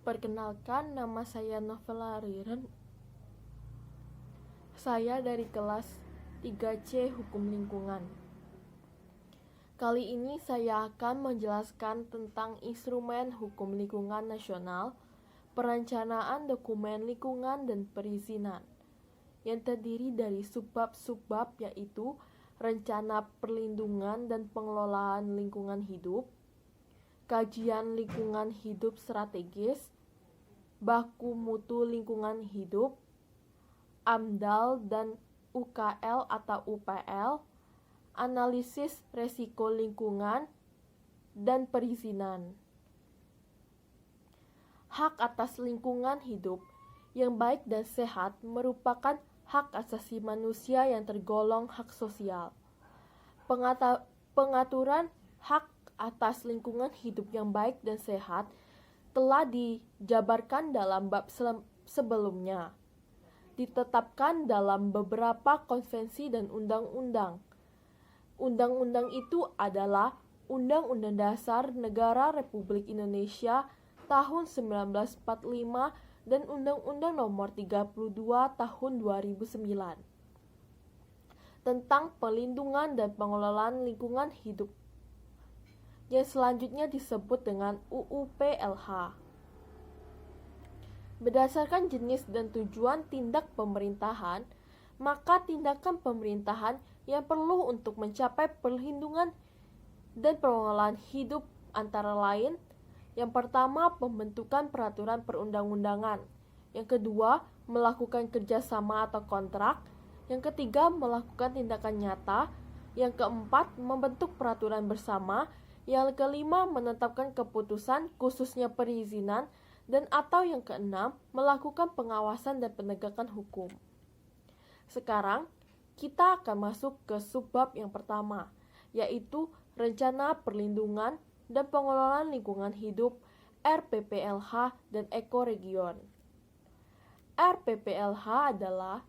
Perkenalkan, nama saya Novela Riren. Saya dari kelas 3C Hukum Lingkungan. Kali ini saya akan menjelaskan tentang instrumen hukum lingkungan nasional, perencanaan dokumen lingkungan dan perizinan, yang terdiri dari subbab-subbab yaitu rencana perlindungan dan pengelolaan lingkungan hidup, kajian lingkungan hidup strategis, baku mutu lingkungan hidup, AMDAL dan UKL atau UPL, analisis resiko lingkungan, dan perizinan. Hak atas lingkungan hidup yang baik dan sehat merupakan hak asasi manusia yang tergolong hak sosial. Pengaturan hak atas lingkungan hidup yang baik dan sehat telah dijabarkan dalam bab sebelumnya, ditetapkan dalam beberapa konvensi dan undang-undang. Undang-undang itu adalah Undang-Undang Dasar Negara Republik Indonesia tahun 1945 dan Undang-Undang Nomor 32 tahun 2009 tentang pelindungan dan pengelolaan lingkungan hidup, yang selanjutnya disebut dengan UU PLH. Berdasarkan jenis dan tujuan tindak pemerintahan, maka tindakan pemerintahan yang perlu untuk mencapai perlindungan dan pengelolaan hidup antara lain: yang pertama, pembentukan peraturan perundang-undangan; yang kedua, melakukan kerjasama atau kontrak; yang ketiga, melakukan tindakan nyata; yang keempat, membentuk peraturan bersama; yang kelima, menetapkan keputusan khususnya perizinan; dan atau yang keenam, melakukan pengawasan dan penegakan hukum. Sekarang, kita akan masuk ke subbab yang pertama, yaitu Rencana Perlindungan dan Pengelolaan Lingkungan Hidup RPPLH dan Ekoregion. RPPLH adalah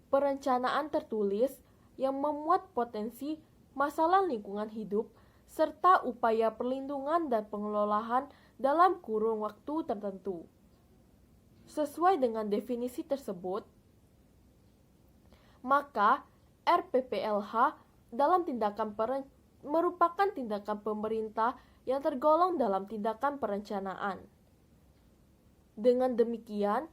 perencanaan tertulis yang memuat potensi masalah lingkungan hidup serta upaya perlindungan dan pengelolaan dalam kurun waktu tertentu. Sesuai dengan definisi tersebut, maka RPPLH merupakan tindakan pemerintah yang tergolong dalam tindakan perencanaan. Dengan demikian,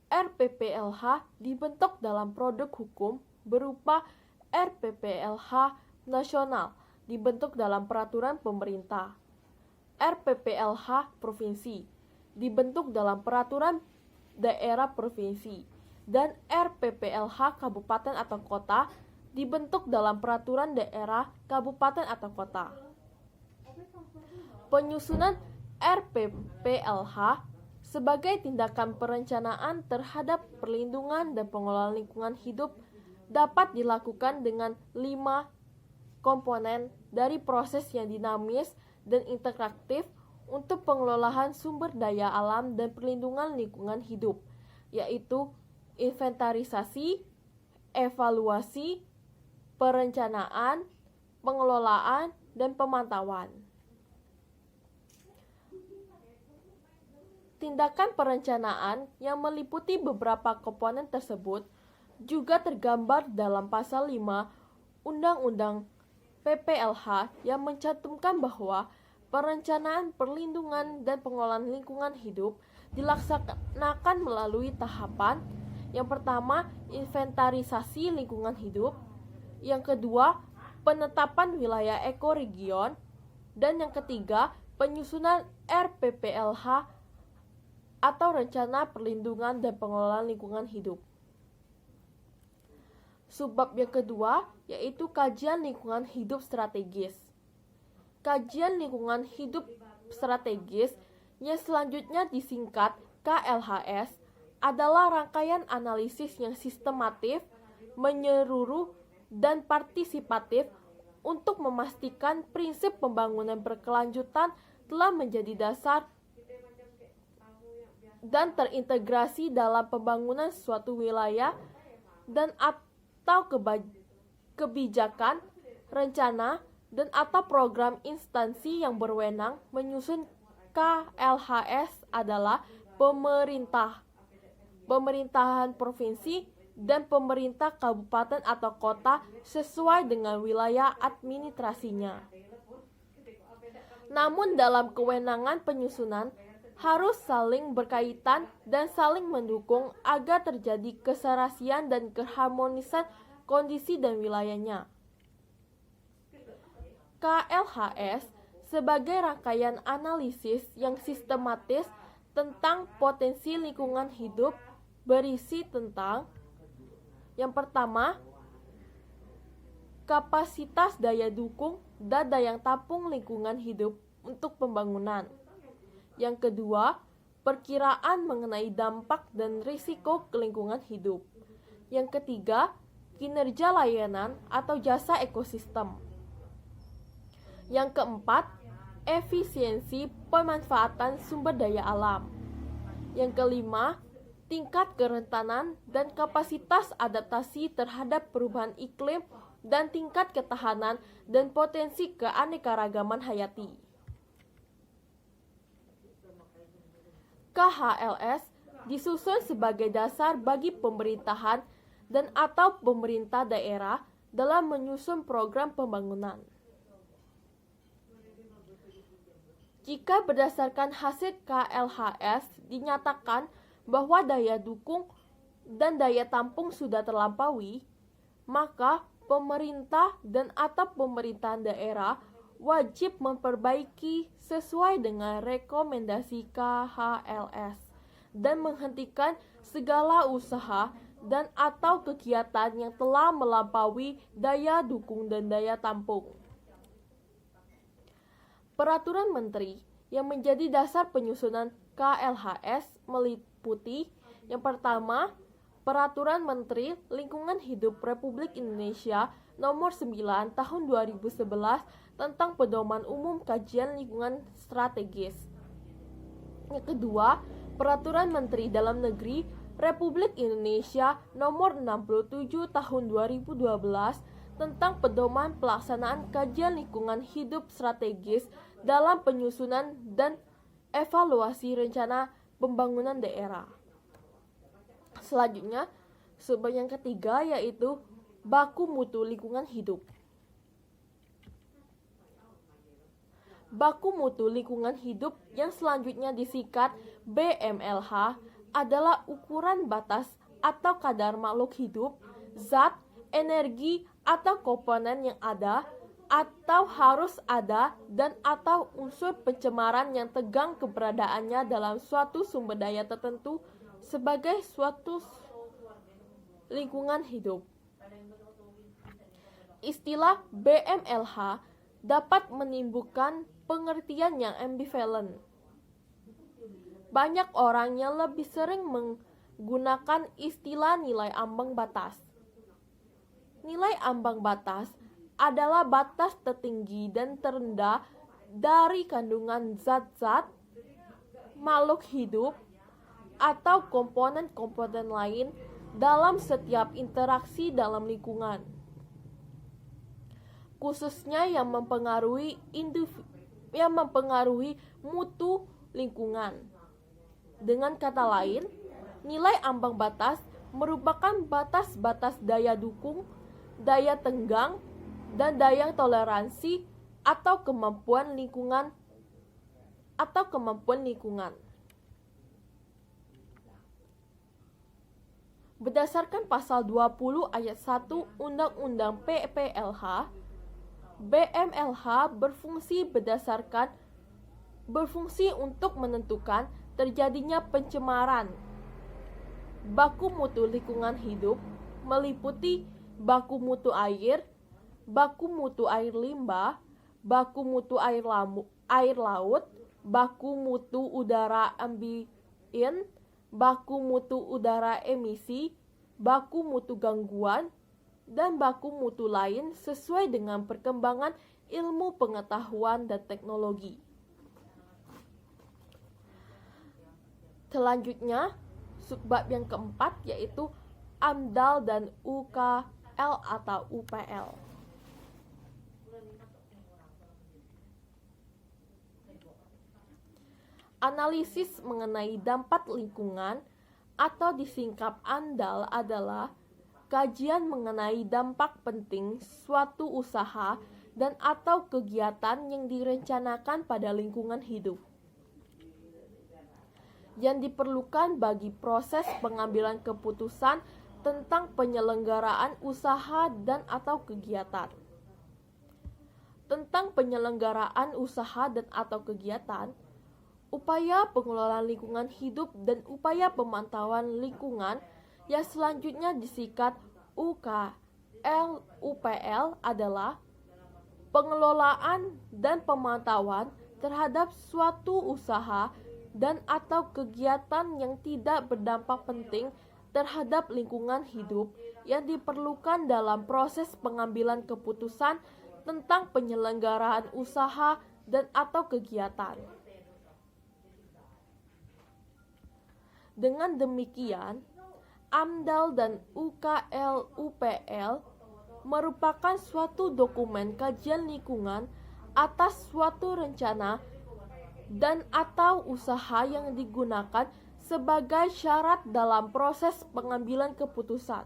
RPPLH dibentuk dalam produk hukum berupa RPPLH nasional, dibentuk dalam peraturan pemerintah; RPPLH provinsi, dibentuk dalam peraturan daerah provinsi; dan RPPLH kabupaten atau kota, dibentuk dalam peraturan daerah kabupaten atau kota. Penyusunan RPPLH sebagai tindakan perencanaan terhadap perlindungan dan pengelolaan lingkungan hidup dapat dilakukan dengan 5 komponen dari proses yang dinamis dan interaktif untuk pengelolaan sumber daya alam dan perlindungan lingkungan hidup, yaitu inventarisasi, evaluasi, perencanaan, pengelolaan, dan pemantauan. Tindakan perencanaan yang meliputi beberapa komponen tersebut juga tergambar dalam pasal 5 Undang-Undang PPLH yang mencantumkan bahwa perencanaan perlindungan dan pengelolaan lingkungan hidup dilaksanakan melalui tahapan: yang pertama, inventarisasi lingkungan hidup; yang kedua, penetapan wilayah ekoregion; dan yang ketiga, penyusunan RPPLH atau Rencana Perlindungan dan Pengelolaan Lingkungan Hidup. Subbab yang kedua yaitu kajian lingkungan hidup strategis. Kajian lingkungan hidup strategis, yang selanjutnya disingkat KLHS, adalah rangkaian analisis yang sistematif, menyeluruh, dan partisipatif untuk memastikan prinsip pembangunan berkelanjutan telah menjadi dasar dan terintegrasi dalam pembangunan suatu wilayah dan atau kebijakan, rencana, dan atau program instansi yang berwenang menyusun KLHS adalah pemerintahan provinsi dan pemerintah kabupaten atau kota sesuai dengan wilayah administrasinya. Namun dalam kewenangan penyusunan harus saling berkaitan dan saling mendukung agar terjadi keserasian dan keharmonisan kondisi dan wilayahnya. KLHS sebagai rangkaian analisis yang sistematis tentang potensi lingkungan hidup berisi tentang yang pertama, kapasitas daya dukung dan daya tampung lingkungan hidup untuk pembangunan. Yang kedua, perkiraan mengenai dampak dan risiko ke lingkungan hidup. Yang ketiga, kinerja layanan atau jasa ekosistem. Yang keempat, efisiensi pemanfaatan sumber daya alam. Yang kelima, tingkat kerentanan dan kapasitas adaptasi terhadap perubahan iklim dan tingkat ketahanan dan potensi keanekaragaman hayati. KHLS disusun sebagai dasar bagi pemerintahan dan atau pemerintah daerah dalam menyusun program pembangunan. Jika berdasarkan hasil KLHS dinyatakan bahwa daya dukung dan daya tampung sudah terlampaui, maka pemerintah dan atau pemerintahan daerah wajib memperbaiki sesuai dengan rekomendasi KHLS dan menghentikan segala usaha dan atau kegiatan yang telah melampaui daya dukung dan daya tampung. Peraturan Menteri yang menjadi dasar penyusunan KLHS meliputi yang pertama, Peraturan Menteri Lingkungan Hidup Republik Indonesia Nomor 9 Tahun 2011 tentang Pedoman Umum Kajian Lingkungan Strategis. Yang kedua, Peraturan Menteri Dalam Negeri Republik Indonesia Nomor 67 Tahun 2012 tentang Pedoman Pelaksanaan Kajian Lingkungan Hidup Strategis dalam penyusunan dan evaluasi rencana pembangunan daerah. Selanjutnya, sub yang ketiga yaitu baku mutu lingkungan hidup. Baku mutu lingkungan hidup yang selanjutnya disingkat BMLH adalah ukuran batas atau kadar makhluk hidup, zat, energi, atau komponen yang ada atau harus ada dan atau unsur pencemaran yang tegang keberadaannya dalam suatu sumber daya tertentu sebagai suatu lingkungan hidup. Istilah BMLH dapat menimbulkan pengertian yang ambivalen. Banyak orang yang lebih sering menggunakan istilah nilai ambang batas. Nilai ambang batas adalah batas tertinggi dan terendah dari kandungan zat-zat, makhluk hidup, atau komponen-komponen lain dalam setiap interaksi dalam lingkungan, khususnya yang mempengaruhi mutu lingkungan. Dengan kata lain, nilai ambang batas merupakan batas-batas daya dukung, daya tenggang, dan daya toleransi atau kemampuan lingkungan. Berdasarkan pasal 20 ayat 1 Undang-Undang PPLH, BMLH berfungsi untuk menentukan terjadinya pencemaran. Baku mutu lingkungan hidup meliputi baku mutu air, baku mutu air limbah, baku mutu air laut, baku mutu udara ambien, baku mutu udara emisi, baku mutu gangguan, dan baku mutu lain sesuai dengan perkembangan ilmu pengetahuan dan teknologi. Selanjutnya, subbab yang keempat yaitu AMDAL dan UKL atau UPL. Analisis mengenai dampak lingkungan atau disingkat AMDAL adalah kajian mengenai dampak penting suatu usaha dan atau kegiatan yang direncanakan pada lingkungan hidup yang diperlukan bagi proses pengambilan keputusan tentang penyelenggaraan usaha dan atau kegiatan. Tentang penyelenggaraan usaha dan atau kegiatan, upaya pengelolaan lingkungan hidup dan upaya pemantauan lingkungan yang selanjutnya disingkat UPL adalah pengelolaan dan pemantauan terhadap suatu usaha dan atau kegiatan yang tidak berdampak penting terhadap lingkungan hidup yang diperlukan dalam proses pengambilan keputusan tentang penyelenggaraan usaha dan atau kegiatan. Dengan demikian, AMDAL dan UPL merupakan suatu dokumen kajian lingkungan atas suatu rencana dan atau usaha yang digunakan sebagai syarat dalam proses pengambilan keputusan.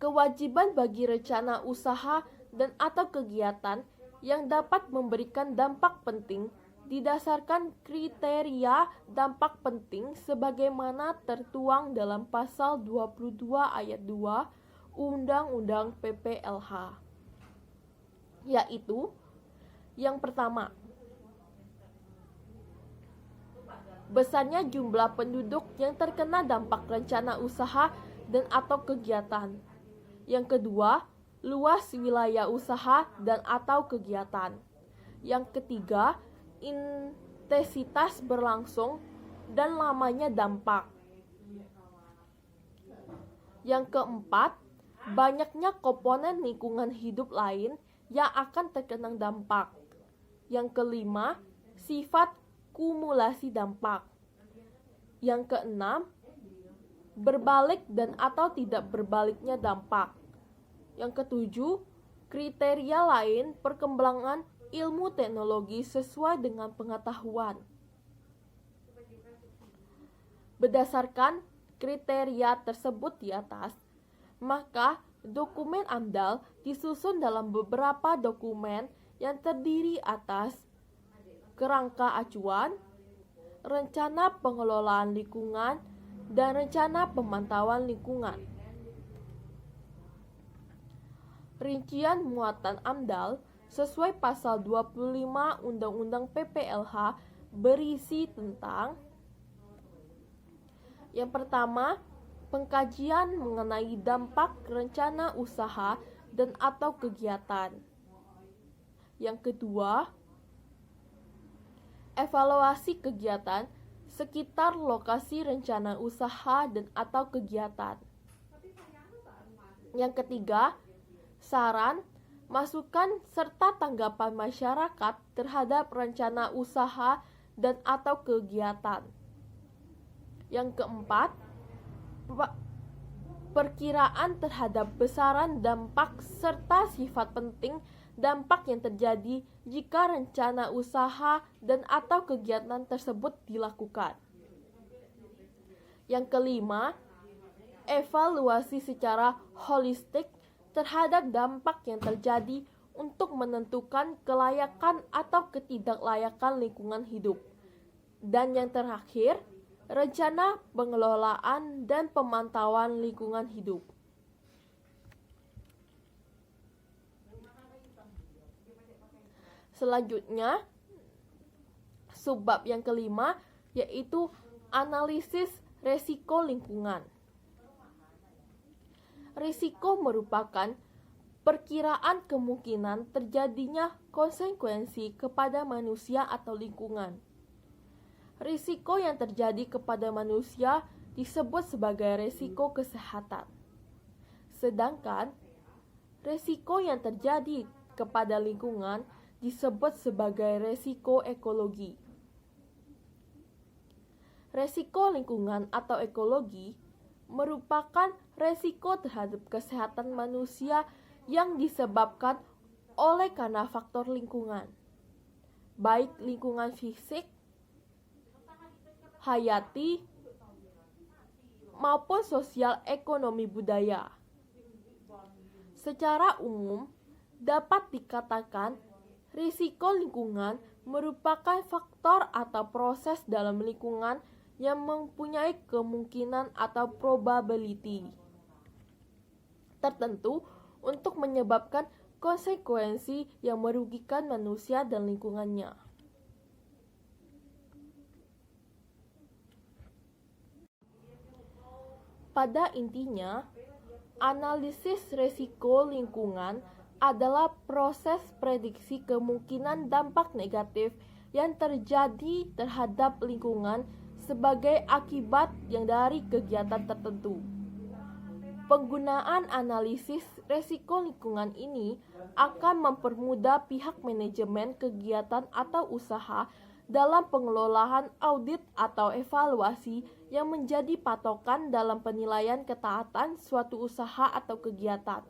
Kewajiban bagi rencana usaha dan atau kegiatan yang dapat memberikan dampak penting didasarkan kriteria dampak penting sebagaimana tertuang dalam pasal 22 ayat 2 Undang-Undang PPLH, yaitu yang pertama, besarnya jumlah penduduk yang terkena dampak rencana usaha dan atau kegiatan. Yang kedua, luas wilayah usaha dan atau kegiatan. Yang ketiga, intensitas berlangsung dan lamanya dampak. Yang keempat, banyaknya komponen lingkungan hidup lain yang akan terkena dampak. Yang kelima, sifat kumulasi dampak. Yang keenam, berbalik dan atau tidak berbaliknya dampak. Yang ketujuh, kriteria lain perkembangan ilmu teknologi sesuai dengan pengetahuan. Berdasarkan kriteria tersebut di atas, maka dokumen AMDAL disusun dalam beberapa dokumen yang terdiri atas kerangka acuan, rencana pengelolaan lingkungan, dan rencana pemantauan lingkungan. Rincian muatan AMDAL sesuai pasal 25 Undang-Undang PPLH berisi tentang yang pertama, pengkajian mengenai dampak rencana usaha dan atau kegiatan. Yang kedua, evaluasi kegiatan sekitar lokasi rencana usaha dan atau kegiatan. Yang ketiga, saran, masukan, serta tanggapan masyarakat terhadap rencana usaha dan atau kegiatan. Yang keempat, perkiraan terhadap besaran dampak serta sifat penting dampak yang terjadi jika rencana usaha dan atau kegiatan tersebut dilakukan. Yang kelima, evaluasi secara holistik terhadap dampak yang terjadi untuk menentukan kelayakan atau ketidaklayakan lingkungan hidup. Dan yang terakhir, rencana pengelolaan dan pemantauan lingkungan hidup. Selanjutnya, subbab yang kelima yaitu analisis resiko lingkungan. Risiko merupakan perkiraan kemungkinan terjadinya konsekuensi kepada manusia atau lingkungan. Risiko yang terjadi kepada manusia disebut sebagai risiko kesehatan. Sedangkan risiko yang terjadi kepada lingkungan disebut sebagai risiko ekologi. Risiko lingkungan atau ekologi merupakan risiko terhadap kesehatan manusia yang disebabkan oleh karena faktor lingkungan. baik lingkungan fisik, hayati, maupun sosial ekonomi budaya. Secara umum, dapat dikatakan risiko lingkungan merupakan faktor atau proses dalam lingkungan yang mempunyai kemungkinan atau probability tertentu untuk menyebabkan konsekuensi yang merugikan manusia dan lingkungannya. Pada intinya, analisis risiko lingkungan adalah proses prediksi kemungkinan dampak negatif yang terjadi terhadap lingkungan sebagai akibat yang dari kegiatan tertentu. Penggunaan analisis risiko lingkungan ini akan mempermudah pihak manajemen kegiatan atau usaha dalam pengelolaan audit atau evaluasi yang menjadi patokan dalam penilaian ketaatan suatu usaha atau kegiatan.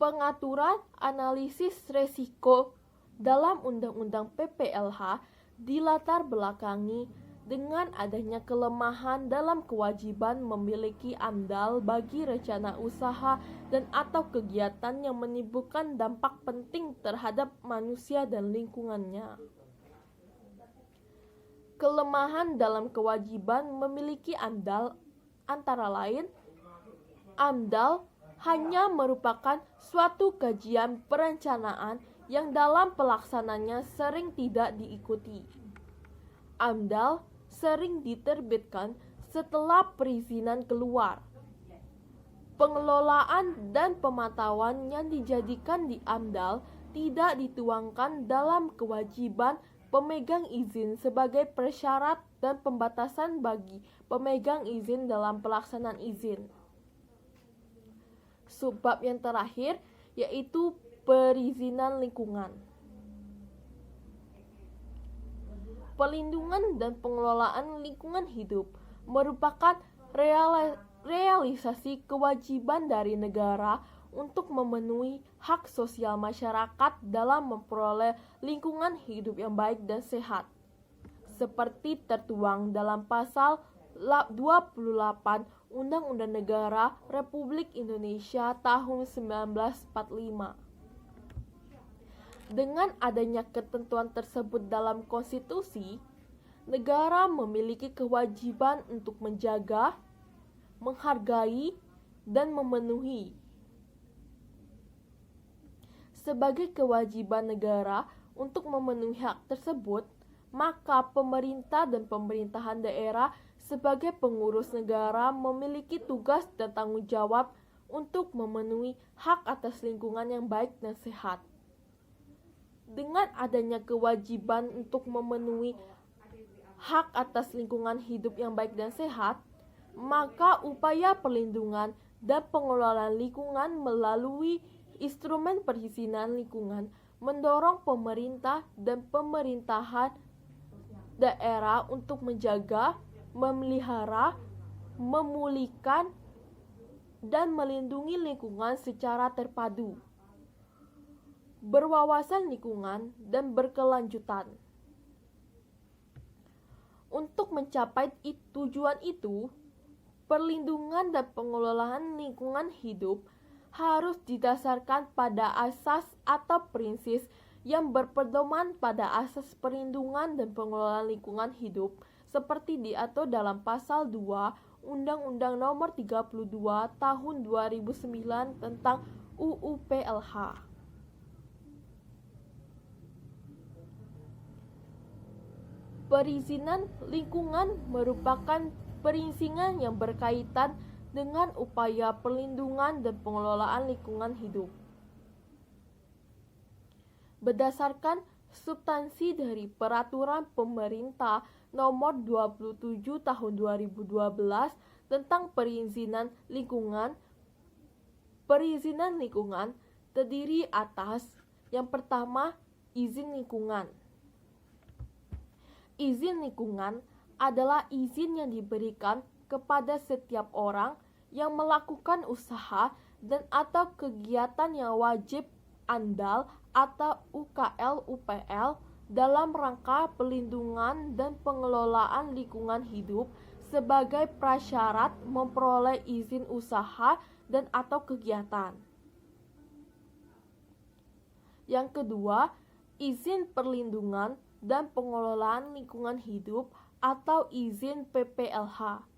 Pengaturan analisis risiko dalam Undang-Undang PPLH dilatar belakangi dengan adanya kelemahan dalam kewajiban memiliki AMDAL bagi rencana usaha dan atau kegiatan yang menimbulkan dampak penting terhadap manusia dan lingkungannya. Kelemahan dalam kewajiban memiliki AMDAL antara lain, AMDAL hanya merupakan suatu kajian perencanaan yang dalam pelaksananya sering tidak diikuti. AMDAL sering diterbitkan setelah perizinan keluar. Pengelolaan dan pemantauan yang dijadikan di AMDAL tidak dituangkan dalam kewajiban pemegang izin sebagai persyarat dan pembatasan bagi pemegang izin dalam pelaksanaan izin. Subbab yang terakhir yaitu perizinan lingkungan. Pelindungan dan pengelolaan lingkungan hidup merupakan realisasi kewajiban dari negara untuk memenuhi hak sosial masyarakat dalam memperoleh lingkungan hidup yang baik dan sehat, seperti tertuang dalam pasal 28 Undang-Undang Negara Republik Indonesia tahun 1945. Dengan adanya ketentuan tersebut dalam konstitusi, negara memiliki kewajiban untuk menjaga, menghargai, dan memenuhi. Sebagai kewajiban negara untuk memenuhi hak tersebut, maka pemerintah dan pemerintahan daerah sebagai pengurus negara memiliki tugas dan tanggung jawab untuk memenuhi hak atas lingkungan yang baik dan sehat. Dengan adanya kewajiban untuk memenuhi hak atas lingkungan hidup yang baik dan sehat, maka upaya perlindungan dan pengelolaan lingkungan melalui instrumen perizinan lingkungan mendorong pemerintah dan pemerintahan daerah untuk menjaga, memelihara, memulihkan, dan melindungi lingkungan secara terpadu, berwawasan lingkungan, dan berkelanjutan. Untuk mencapai tujuan itu, perlindungan dan pengelolaan lingkungan hidup harus didasarkan pada asas atau prinsip yang berpedoman pada asas perlindungan dan pengelolaan lingkungan hidup seperti diatur dalam pasal 2 Undang-Undang Nomor 32 Tahun 2009 tentang UU PLH. Perizinan lingkungan merupakan perizinan yang berkaitan dengan upaya perlindungan dan pengelolaan lingkungan hidup. Berdasarkan substansi dari Peraturan Pemerintah Nomor 27 Tahun 2012 tentang perizinan lingkungan terdiri atas yang pertama, izin lingkungan. Izin lingkungan adalah izin yang diberikan kepada setiap orang yang melakukan usaha dan atau kegiatan yang wajib AMDAL atau UKL-UPL dalam rangka pelindungan dan pengelolaan lingkungan hidup sebagai prasyarat memperoleh izin usaha dan atau kegiatan. Yang kedua, izin perlindungan dan pengelolaan lingkungan hidup atau izin PPLH.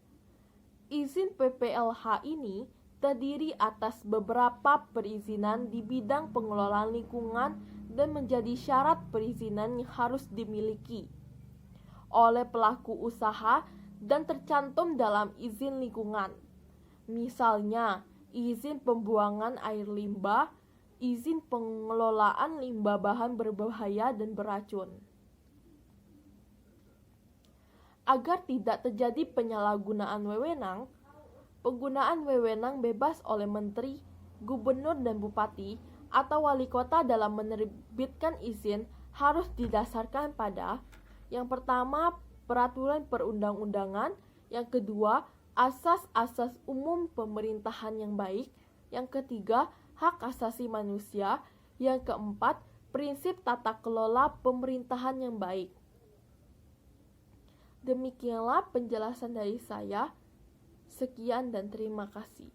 Izin PPLH ini terdiri atas beberapa perizinan di bidang pengelolaan lingkungan dan menjadi syarat perizinan yang harus dimiliki oleh pelaku usaha dan tercantum dalam izin lingkungan. Misalnya, izin pembuangan air limbah, izin pengelolaan limbah bahan berbahaya dan beracun. Agar tidak terjadi penyalahgunaan wewenang, penggunaan wewenang bebas oleh menteri, gubernur dan bupati atau wali kota dalam menerbitkan izin harus didasarkan pada yang pertama, peraturan perundang-undangan, yang kedua, asas-asas umum pemerintahan yang baik, yang ketiga, hak asasi manusia, yang keempat, prinsip tata kelola pemerintahan yang baik. Demikianlah penjelasan dari saya. Sekian dan terima kasih.